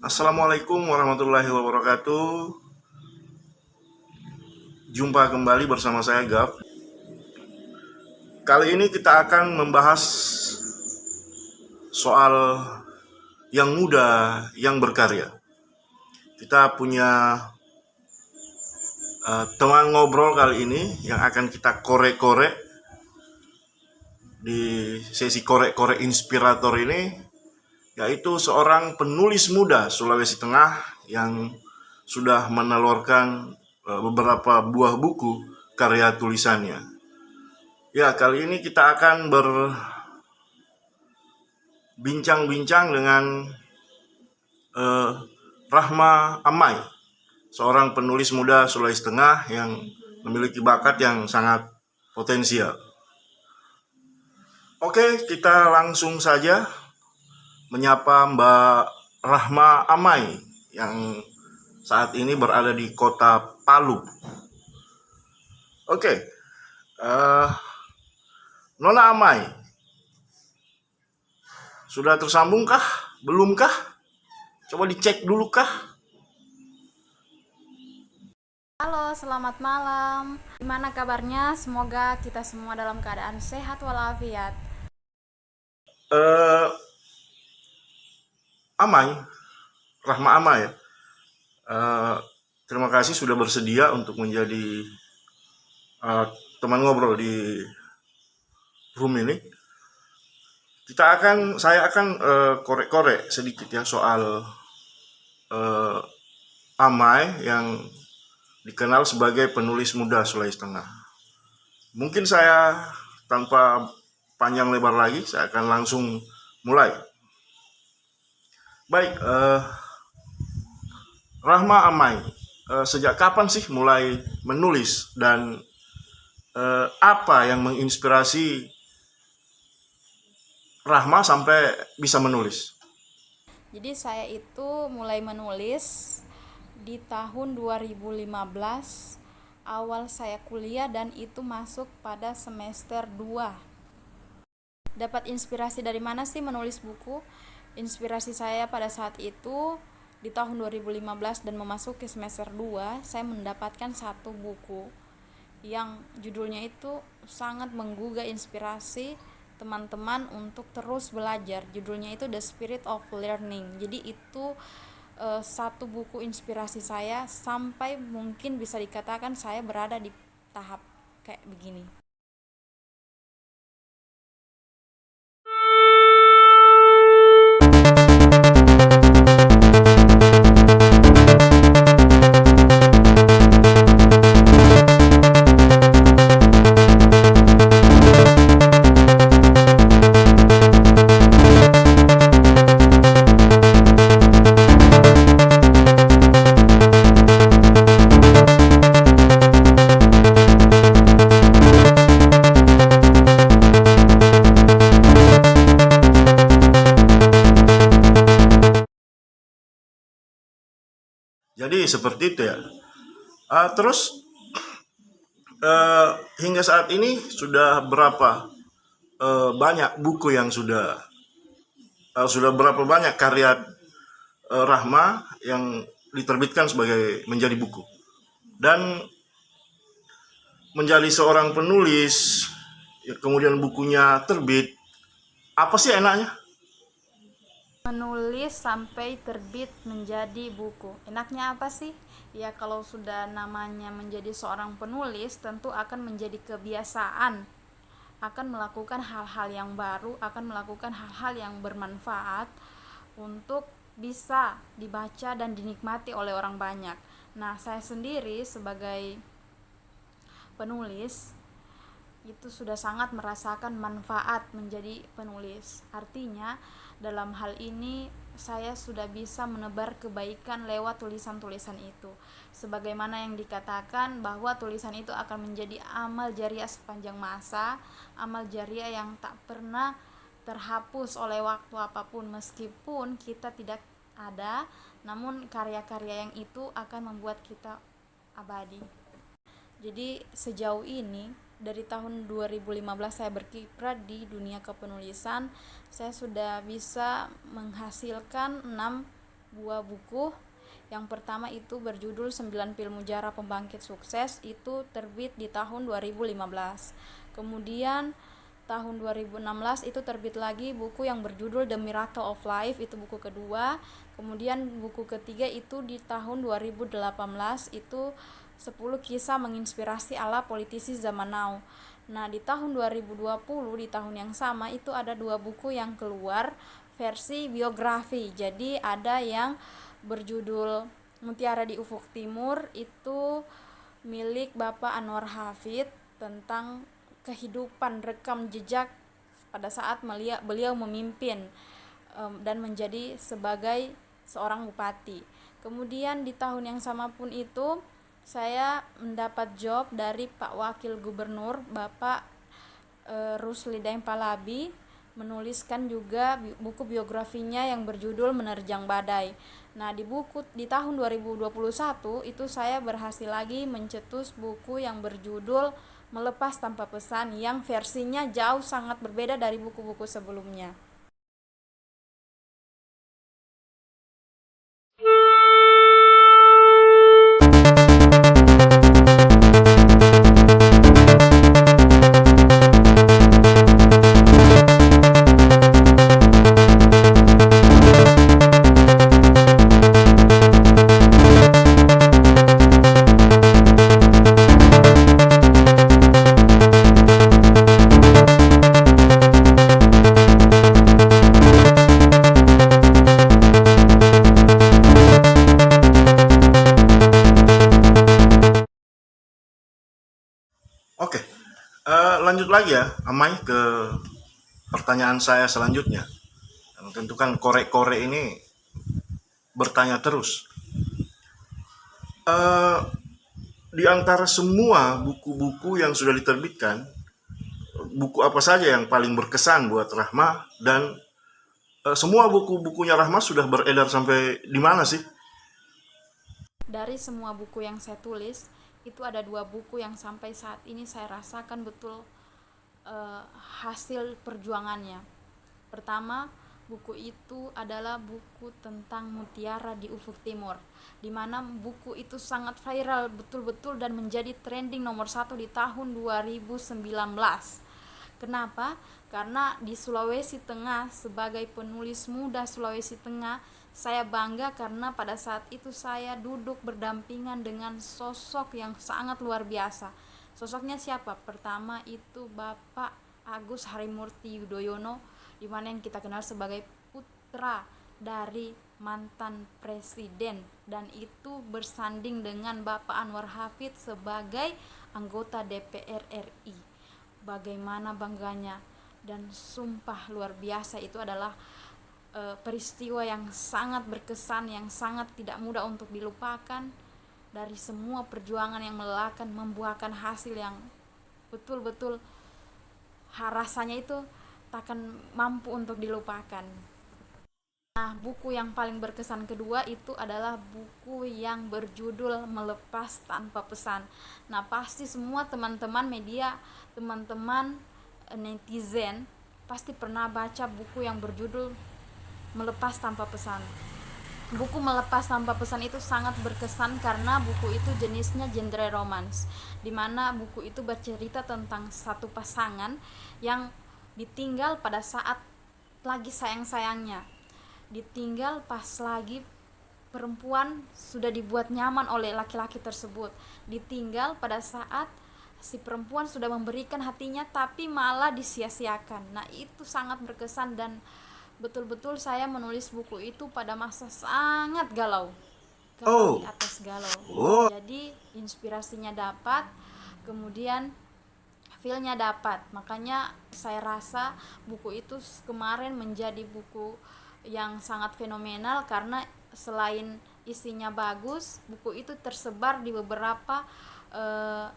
Assalamualaikum warahmatullahi wabarakatuh. Jumpa kembali bersama saya Gap. Kali ini kita akan membahas soal yang muda yang berkarya. Kita punya teman ngobrol kali ini yang akan kita korek-korek di sesi korek-korek inspirator ini, yaitu seorang penulis muda Sulawesi Tengah yang sudah menelurkan beberapa buah buku karya tulisannya. Ya, kali ini kita akan berbincang-bincang dengan Rahma Amai, seorang penulis muda Sulawesi Tengah yang memiliki bakat yang sangat potensial. Oke, kita langsung saja menyapa Mbak Rahma Amai yang saat ini berada di kota Palu. Oke, Nona Amai, sudah tersambungkah? Belumkah? Coba dicek dulu kah? Halo, selamat malam. Gimana kabarnya? Semoga kita semua dalam keadaan sehat walafiat. Eh, Amai, Rahma Amai ya. Terima kasih sudah bersedia untuk menjadi teman ngobrol di room ini. Saya akan korek-korek sedikit ya soal Amai yang dikenal sebagai penulis muda Sulawesi Tengah. Mungkin saya tanpa panjang lebar lagi, saya akan langsung mulai. Baik, Rahma Amai, sejak kapan sih mulai menulis dan apa yang menginspirasi Rahma sampai bisa menulis? Jadi saya itu mulai menulis di tahun 2015, awal saya kuliah dan itu masuk pada semester 2. Dapat inspirasi dari mana sih menulis buku? Inspirasi saya pada saat itu di tahun 2015 dan memasuki semester 2, saya mendapatkan satu buku yang judulnya itu sangat menggugah inspirasi teman-teman untuk terus belajar. Judulnya itu The Spirit of Learning. Jadi itu satu buku inspirasi saya sampai mungkin bisa dikatakan saya berada di tahap kayak begini. Jadi seperti itu ya. Terus hingga saat ini sudah berapa banyak buku yang sudah berapa banyak karya Rahma yang diterbitkan sebagai menjadi buku, dan menjadi seorang penulis ya, kemudian bukunya terbit, apa sih enaknya? Menulis sampai terbit menjadi buku. Enaknya apa sih? Ya kalau sudah namanya menjadi seorang penulis tentu akan menjadi kebiasaan. Akan melakukan hal-hal yang baru, akan melakukan hal-hal yang bermanfaat untuk bisa dibaca dan dinikmati oleh orang banyak. Nah, saya sendiri sebagai penulis itu sudah sangat merasakan manfaat menjadi penulis. Artinya, dalam hal ini saya sudah bisa menebar kebaikan lewat tulisan-tulisan itu. Sebagaimana yang dikatakan bahwa tulisan itu akan menjadi amal jariah sepanjang masa, amal jariah yang tak pernah terhapus oleh waktu apapun meskipun kita tidak ada, namun karya-karya yang itu akan membuat kita abadi. Jadi sejauh ini dari tahun 2015 saya berkiprah di dunia kepenulisan, saya sudah bisa menghasilkan 6 buah buku. Yang pertama itu berjudul 9 Pil Mujara Pembangkit Sukses, itu terbit di tahun 2015. Kemudian tahun 2016 itu terbit lagi buku yang berjudul The Miracle of Life, itu buku kedua. Kemudian buku ketiga itu di tahun 2018, itu 10 kisah menginspirasi ala politisi zaman now. Nah, di tahun 2020, di tahun yang sama, itu ada 2 buku yang keluar versi biografi. Jadi ada yang berjudul Mutiara di Ufuk Timur, itu milik Bapak Anwar Hafid, tentang kehidupan rekam jejak pada saat beliau memimpin dan menjadi sebagai seorang bupati. Kemudian di tahun yang sama pun itu saya mendapat job dari Pak Wakil Gubernur Bapak Rusli Daeng Palabi, menuliskan juga buku biografinya yang berjudul Menerjang Badai. Nah, di tahun 2021 itu saya berhasil lagi mencetus buku yang berjudul Melepas Tanpa Pesan, yang versinya jauh sangat berbeda dari buku-buku sebelumnya. Oke, lanjut lagi ya, Amai, ke pertanyaan saya selanjutnya. Tentu kan korek-korek ini bertanya terus. Eh, di antara semua buku-buku yang sudah diterbitkan, buku apa saja yang paling berkesan buat Rahma, dan semua buku-bukunya Rahma sudah beredar sampai di mana sih? Dari semua buku yang saya tulis, itu ada 2 buku yang sampai saat ini saya rasakan betul hasil perjuangannya. Pertama, buku itu adalah buku tentang Mutiara di Ufuk Timur, di mana buku itu sangat viral betul-betul dan menjadi trending nomor 1 di tahun 2019. Kenapa? Karena di Sulawesi Tengah, sebagai penulis muda Sulawesi Tengah, saya bangga karena pada saat itu saya duduk berdampingan dengan sosok yang sangat luar biasa. Sosoknya siapa? Pertama itu Bapak Agus Harimurti Yudhoyono, di mana yang kita kenal sebagai putra dari mantan presiden, dan itu bersanding dengan Bapak Anwar Hafid sebagai anggota DPR RI. Bagaimana bangganya, dan sumpah luar biasa, itu adalah peristiwa yang sangat berkesan, yang sangat tidak mudah untuk dilupakan. Dari semua perjuangan yang melelahkan membuahkan hasil yang betul-betul rasanya itu takkan mampu untuk dilupakan. Nah, buku yang paling berkesan kedua itu adalah buku yang berjudul Melepas Tanpa Pesan. Nah, pasti semua teman-teman media, teman-teman netizen pasti pernah baca buku yang berjudul Melepas Tanpa Pesan. Buku Melepas Tanpa Pesan itu sangat berkesan karena buku itu jenisnya genre romance, di mana buku itu bercerita tentang satu pasangan yang ditinggal pada saat lagi sayang-sayangnya, ditinggal pas lagi perempuan sudah dibuat nyaman oleh laki-laki tersebut, ditinggal pada saat si perempuan sudah memberikan hatinya tapi malah disia-siakan. Nah, itu sangat berkesan, dan betul-betul saya menulis buku itu pada masa sangat galau di Oh, atas galau. oh, Jadi inspirasinya dapat, kemudian feel-nya dapat. Makanya saya rasa buku itu kemarin menjadi buku yang sangat fenomenal karena selain isinya bagus, buku itu tersebar eh,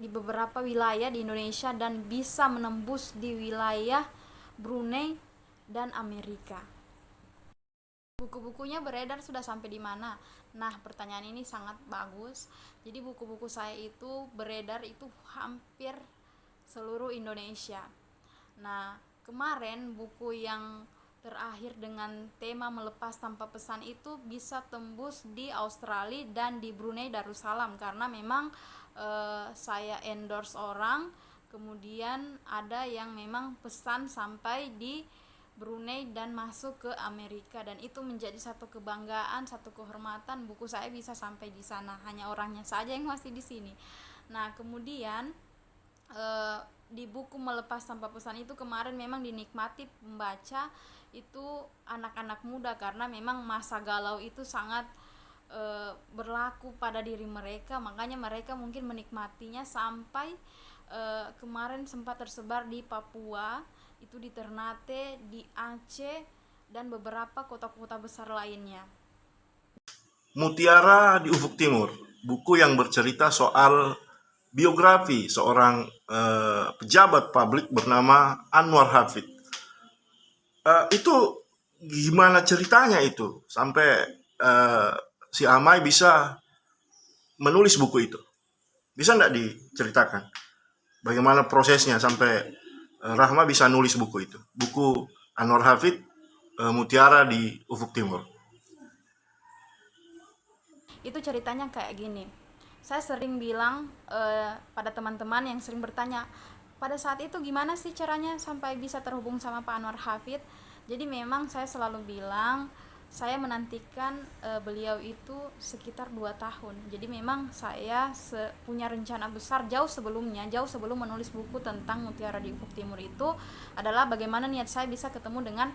di beberapa wilayah di Indonesia dan bisa menembus di wilayah Brunei dan Amerika. Buku-bukunya beredar sudah sampai di mana? Nah, pertanyaan ini sangat bagus. Jadi buku-buku saya itu beredar itu hampir seluruh Indonesia. Nah, kemarin buku yang terakhir dengan tema melepas tanpa pesan itu bisa tembus di Australia dan di Brunei Darussalam, karena memang saya endorse orang, kemudian ada yang memang pesan sampai di Brunei dan masuk ke Amerika, dan itu menjadi satu kebanggaan, satu kehormatan, buku saya bisa sampai di sana, hanya orangnya saja yang masih di sini. Nah, kemudian di buku Melepas Tanpa Pesan itu kemarin memang dinikmati pembaca itu anak-anak muda, karena memang masa galau itu sangat berlaku pada diri mereka, makanya mereka mungkin menikmatinya sampai kemarin sempat tersebar di Papua, itu di Ternate, di Aceh, dan beberapa kota-kota besar lainnya. Mutiara di Ufuk Timur, buku yang bercerita soal biografi seorang pejabat publik bernama Anwar Hafid. Itu gimana ceritanya itu sampai si Amai bisa menulis buku itu? Bisa nggak diceritakan bagaimana prosesnya sampai Rahma bisa nulis buku itu? Buku Anwar Hafid, Mutiara di Ufuk Timur. Itu ceritanya kayak gini. Saya sering bilang pada teman-teman yang sering bertanya, pada saat itu gimana sih caranya sampai bisa terhubung sama Pak Anwar Hafid? Jadi memang saya selalu bilang, saya menantikan beliau itu sekitar 2 tahun. Jadi memang saya punya rencana besar jauh sebelumnya, jauh sebelum menulis buku tentang Mutiara di Ufuk Timur itu adalah bagaimana niat saya bisa ketemu dengan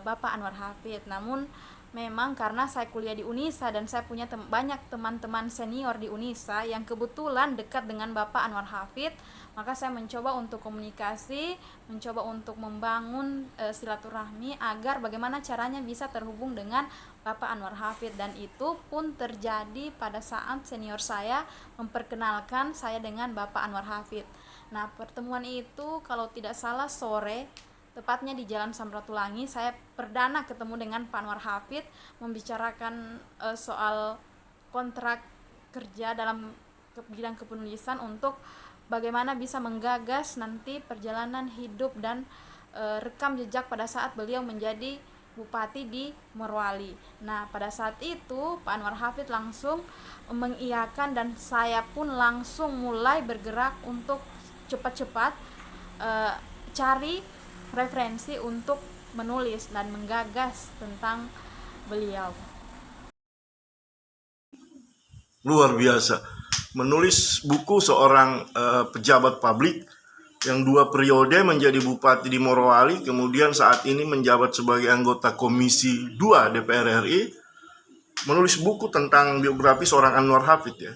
Bapak Anwar Hafid. Namun memang karena saya kuliah di Unisa dan saya punya banyak teman-teman senior di Unisa yang kebetulan dekat dengan Bapak Anwar Hafid, maka saya mencoba untuk komunikasi, mencoba untuk membangun silaturahmi agar bagaimana caranya bisa terhubung dengan Bapak Anwar Hafid, dan itu pun terjadi pada saat senior saya memperkenalkan saya dengan Bapak Anwar Hafid. Nah, pertemuan itu kalau tidak salah sore, tepatnya di Jalan Samratulangi, saya perdana ketemu dengan Pak Anwar Hafid, membicarakan soal kontrak kerja dalam bidang kepenulisan untuk bagaimana bisa menggagas nanti perjalanan hidup dan rekam jejak pada saat beliau menjadi bupati di Morowali. Nah, pada saat itu Pak Anwar Hafid langsung mengiyakan dan saya pun langsung mulai bergerak untuk cepat-cepat cari referensi untuk menulis dan menggagas tentang beliau. Luar biasa. Menulis buku seorang pejabat publik yang 2 periode menjadi bupati di Morowali, kemudian saat ini menjabat sebagai anggota Komisi 2 DPR RI, menulis buku tentang biografi seorang Anwar Hafid ya,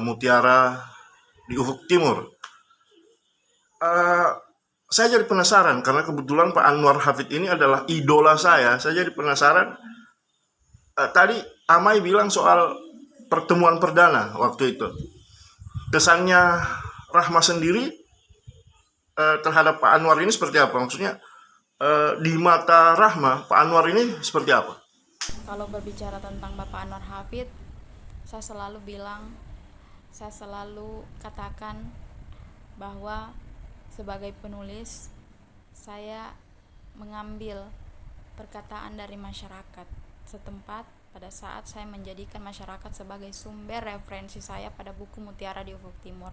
Mutiara di Ufuk Timur. Saya jadi penasaran karena kebetulan Pak Anwar Hafid ini adalah idola saya. Saya jadi penasaran. Tadi Amai bilang soal pertemuan perdana waktu itu. Kesannya Rahma sendiri terhadap Pak Anwar ini seperti apa? Maksudnya di mata Rahma, Pak Anwar ini seperti apa? Kalau berbicara tentang Bapak Anwar Hafid, saya selalu bilang, saya selalu katakan bahwa sebagai penulis, saya mengambil perkataan dari masyarakat setempat pada saat saya menjadikan masyarakat sebagai sumber referensi saya pada buku Mutiara di Ufuk Timur.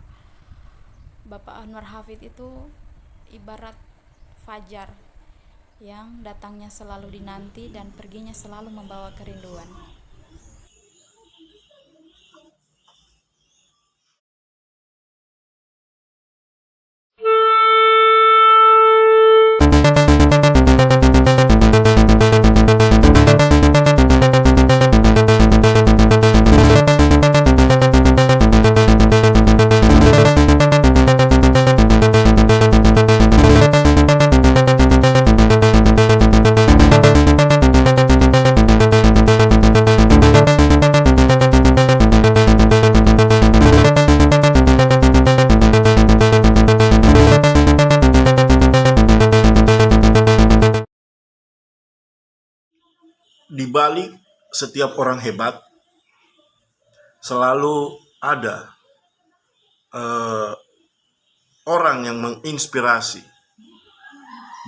Bapak Anwar Hafid itu ibarat fajar yang datangnya selalu dinanti dan perginya selalu membawa kerinduan. Di balik setiap orang hebat selalu ada orang yang menginspirasi.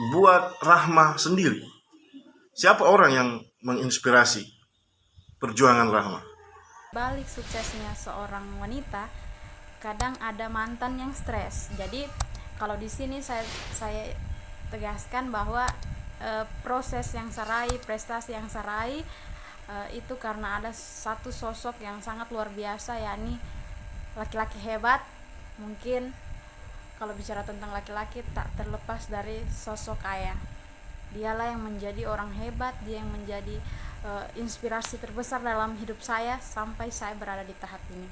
Buat Rahma sendiri, Siapa orang yang menginspirasi perjuangan Rahma? Balik suksesnya seorang wanita, kadang ada mantan yang stres. Jadi kalau di sini saya tegaskan bahwa proses yang serai, prestasi yang serai itu karena ada satu sosok yang sangat luar biasa, yakni laki-laki hebat. Mungkin kalau bicara tentang laki-laki tak terlepas dari sosok ayah. Dialah yang menjadi orang hebat, dia yang menjadi inspirasi terbesar dalam hidup saya sampai saya berada di tahap ini.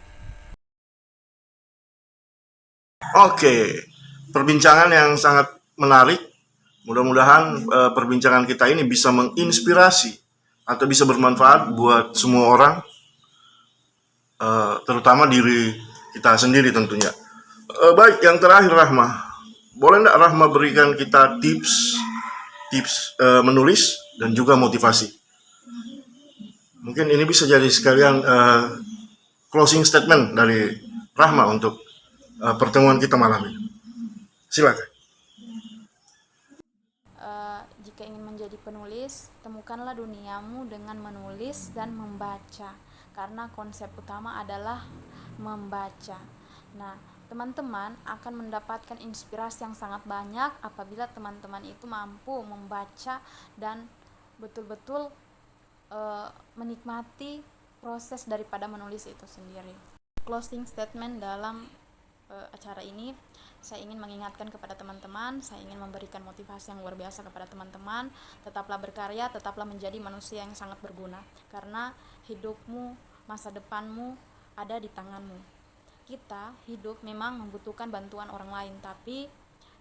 Oke, perbincangan yang sangat menarik. Mudah-mudahan perbincangan kita ini bisa menginspirasi atau bisa bermanfaat buat semua orang, terutama diri kita sendiri tentunya. Baik, yang terakhir Rahma, boleh nggak Rahma berikan kita tips menulis dan juga motivasi? Mungkin ini bisa jadi sekalian closing statement dari Rahma untuk pertemuan kita malam ini. Silakan. Jika ingin menjadi penulis, temukanlah duniamu dengan menulis dan membaca, karena konsep utama adalah membaca. Nah, teman-teman akan mendapatkan inspirasi yang sangat banyak apabila teman-teman itu mampu membaca dan betul-betul menikmati proses daripada menulis itu sendiri. Closing statement dalam acara ini, saya ingin mengingatkan kepada teman-teman, saya ingin memberikan motivasi yang luar biasa kepada teman-teman. Tetaplah berkarya, tetaplah menjadi manusia yang sangat berguna, karena hidupmu, masa depanmu ada di tanganmu. Kita hidup memang membutuhkan bantuan orang lain, tapi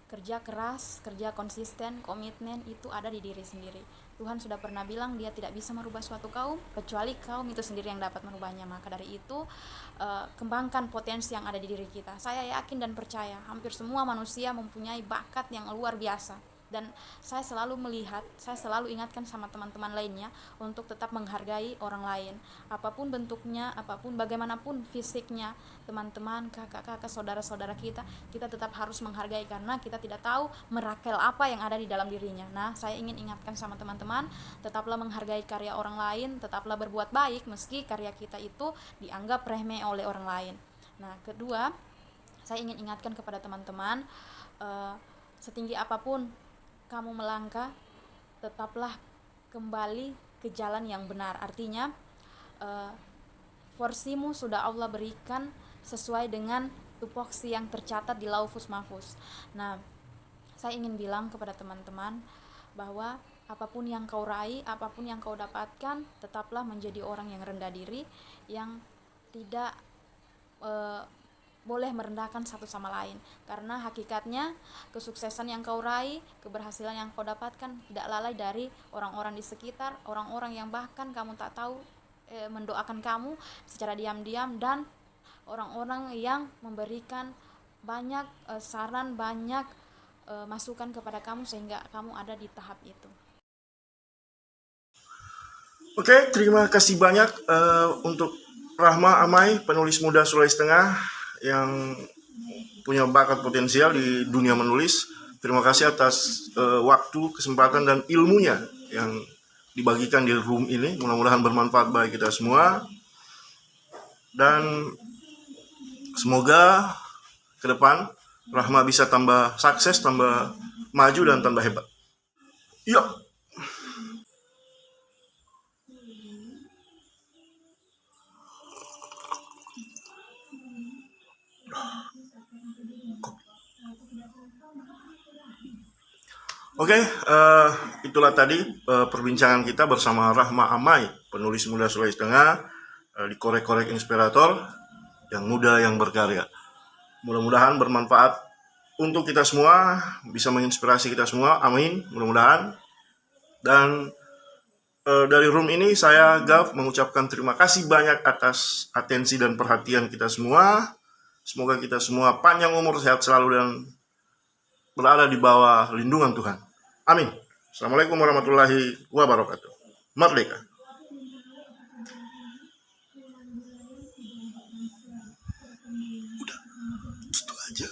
kerja keras, kerja konsisten, komitmen itu ada di diri sendiri. Tuhan sudah pernah bilang dia tidak bisa merubah suatu kaum kecuali kaum itu sendiri yang dapat merubahnya. Maka dari itu kembangkan potensi yang ada di diri kita. Saya yakin dan percaya hampir semua manusia mempunyai bakat yang luar biasa. Dan saya selalu melihat, saya selalu ingatkan sama teman-teman lainnya untuk tetap menghargai orang lain, apapun bentuknya, apapun bagaimanapun fisiknya, teman-teman, kakak-kakak, saudara-saudara kita tetap harus menghargai, karena kita tidak tahu merakel apa yang ada di dalam dirinya. Nah, saya ingin ingatkan sama teman-teman, tetaplah menghargai karya orang lain, tetaplah berbuat baik meski karya kita itu dianggap remeh oleh orang lain. Nah, kedua, saya ingin ingatkan kepada teman-teman, setinggi apapun kamu melangkah, tetaplah kembali ke jalan yang benar. Artinya porsimu sudah Allah berikan sesuai dengan tupoksi yang tercatat di Lauhul Mahfuz. Nah, saya ingin bilang kepada teman-teman bahwa apapun yang kau raih, apapun yang kau dapatkan, tetaplah menjadi orang yang rendah diri, yang tidak boleh merendahkan satu sama lain, karena hakikatnya kesuksesan yang kau raih, keberhasilan yang kau dapatkan tidak lalai dari orang-orang di sekitar, orang-orang yang bahkan kamu tak tahu mendoakan kamu secara diam-diam, dan orang-orang yang memberikan banyak saran, banyak masukan kepada kamu sehingga kamu ada di tahap itu. Oke, terima kasih banyak untuk Rahma Amai, penulis muda Sulawesi Tengah yang punya bakat potensial di dunia menulis. Terima kasih atas waktu, kesempatan, dan ilmunya yang dibagikan di room ini. Mudah-mudahan bermanfaat bagi kita semua. Dan semoga ke depan Rahma bisa tambah sukses, tambah maju, dan tambah hebat. Yuk! Oke, itulah tadi perbincangan kita bersama Rahma Amai, penulis muda Sulawesi Tengah, di Korek-Korek Inspirator, yang muda yang berkarya. Mudah-mudahan bermanfaat untuk kita semua, bisa menginspirasi kita semua, amin, mudah-mudahan. Dan dari room ini saya Gav mengucapkan terima kasih banyak atas atensi dan perhatian kita semua. Semoga kita semua panjang umur, sehat selalu, dan berada di bawah lindungan Tuhan. Amin. Assalamualaikum warahmatullahi wabarakatuh. Merdeka. Udah, gitu aja.